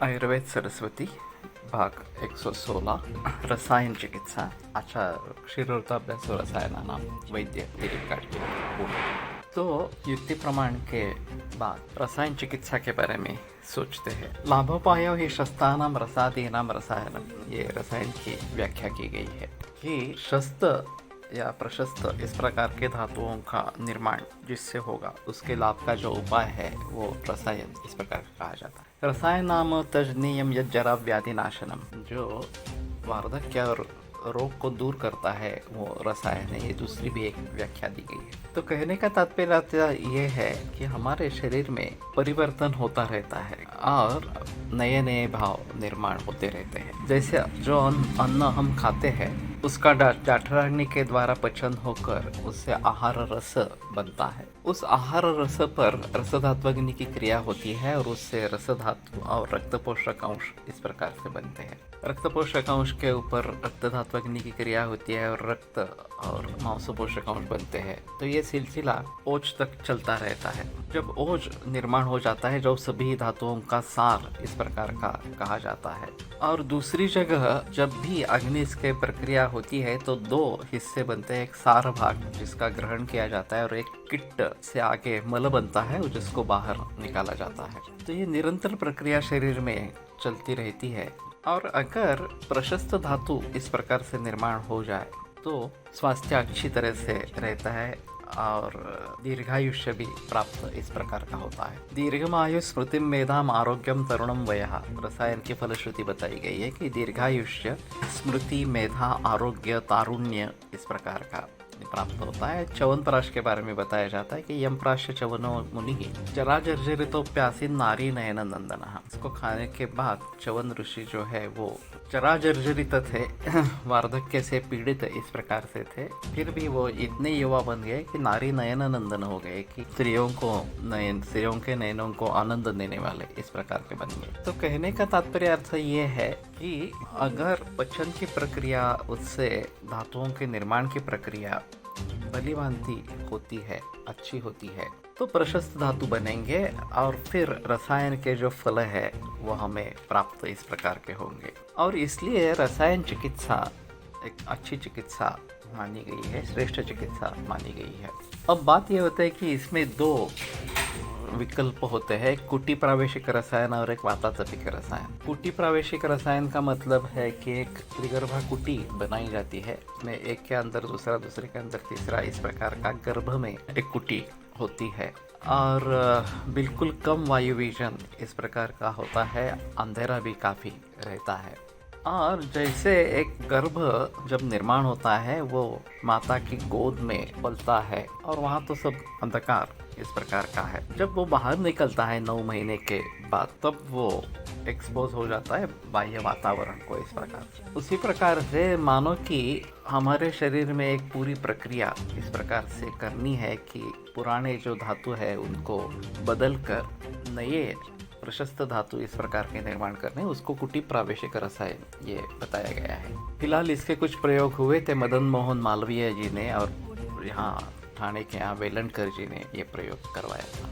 आयुर्वेद सरस्वती भाग 116 रसायन चिकित्सा। अच्छा, क्षीरोक्ताभ्यास रसायनानां वैद्य दिलीप गाडगे बोले। तो युक्ति प्रमाण के बाद रसायन चिकित्सा के बारे में सोचते हैं। लाभोपायो ही शस्त्राणाम रसादीनाम रसायनम, ये रसायन की व्याख्या की गई है कि शस्त्र या प्रशस्त इस प्रकार के धातुओं का निर्माण जिससे होगा उसके लाभ का जो उपाय है वो रसायन इस प्रकार का कहा जाता है। रसायन नाम तजनीयम यद जरा व्याधि नाशनम, जो वार्धक्य और रोग को दूर करता है वो रसायन है। ये दूसरी भी एक व्याख्या दी गई है। तो कहने का तात्पर्य ये है कि हमारे शरीर में परिवर्तन होता रहता है और नए नए भाव निर्माण होते रहते हैं। जैसे जो अन्न हम खाते हैं उसका जाठराग्नि के द्वारा पचन होकर उससे आहार रस बनता है। उस आहार रस पर रस धात्वाग्नि की क्रिया होती है और उससे रस धातु और रक्त पोषक अंश इस प्रकार से बनते हैं। रक्त पोषक अंश के ऊपर रक्त धात्वाग्नि की क्रिया होती है और रक्त और मांस पोषक अंश बनते हैं। तो ये सिलसिला ओज तक चलता रहता है। जब ओज निर्माण हो जाता है जो सभी धातुओं का सार इस प्रकार का कहा जाता है। और दूसरी जगह जब भी अग्नि की प्रक्रिया होती है तो दो हिस्से बनते हैं, एक सार भाग जिसका ग्रहण किया जाता है और एक किट्ट से आगे मल बनता है जिसको बाहर निकाला जाता है। तो ये निरंतर प्रक्रिया शरीर में चलती रहती है। और अगर प्रशस्त धातु इस प्रकार से निर्माण हो जाए तो स्वास्थ्य अच्छी तरह से रहता है और दीर्घायुष्य भी प्राप्त इस प्रकार का होता है। दीर्घमायु स्मृति मेधाम आरोग्यम तरुणम वयः, रसायन की फलश्रुति बताई गई है कि दीर्घायुष्य स्मृति मेधा आरोग्य तारुण्य इस प्रकार का प्राप्त होता है। च्यवनप्राश के बारे में बताया जाता है कि यम प्राश च्यवनो मुनि जरा जर्जरितोप्यासीन नारी नयन नंदन। इसको खाने के बाद च्यवन ऋषि जो है वो जरा जर्जरित थे, वार्धक्य से पीड़ित इस प्रकार से थे, फिर भी वो इतने युवा बन गए कि नारी नयन नंदन हो गए कि स्त्रियों के नयनों को आनंद देने वाले इस प्रकार के बन गए। तो कहने का तात्पर्य अर्थ ये है कि अगर पचन की प्रक्रिया उससे धातुओं के निर्माण की प्रक्रिया भलीभांति होती है, अच्छी होती है, तो प्रशस्त धातु बनेंगे और फिर रसायन के जो फल है वो हमें प्राप्त इस प्रकार के होंगे। और इसलिए रसायन चिकित्सा एक अच्छी चिकित्सा मानी गई है, श्रेष्ठ चिकित्सा मानी गई है। अब बात ये होता है कि इसमें दो विकल्प होते हैं, कुटी प्रावेशिक रसायन और एक वाताचपिक रसायन। कुटी प्रावेशिक रसायन का मतलब है कि एक त्रिगर्भा कुटी बनाई जाती है, इसमें एक के अंदर दूसरा, दूसरे के अंदर तीसरा, इस प्रकार का गर्भ में एक कुटी होती है और बिल्कुल कम वायु विजन इस प्रकार का होता है, अंधेरा भी काफ़ी रहता है। और जैसे एक गर्भ जब निर्माण होता है वो माता की गोद में पलता है और वहाँ तो सब अंधकार इस प्रकार का है। जब वो बाहर निकलता है 9 महीने के बाद तब वो एक्सपोज हो जाता है बाह्य वातावरण को इस प्रकार। उसी प्रकार से मानो कि हमारे शरीर में एक पूरी प्रक्रिया इस प्रकार से करनी है कि पुराने जो धातु है उनको बदल कर नए प्रशस्त धातु इस प्रकार के निर्माण करने, उसको कुटी प्रावेशिक रसायन ये बताया गया है। फिलहाल इसके कुछ प्रयोग हुए थे, मदन मोहन मालवीय जी ने और यहाँ ठाणे के यहाँ वेलणकर जी ने ये प्रयोग करवाया था।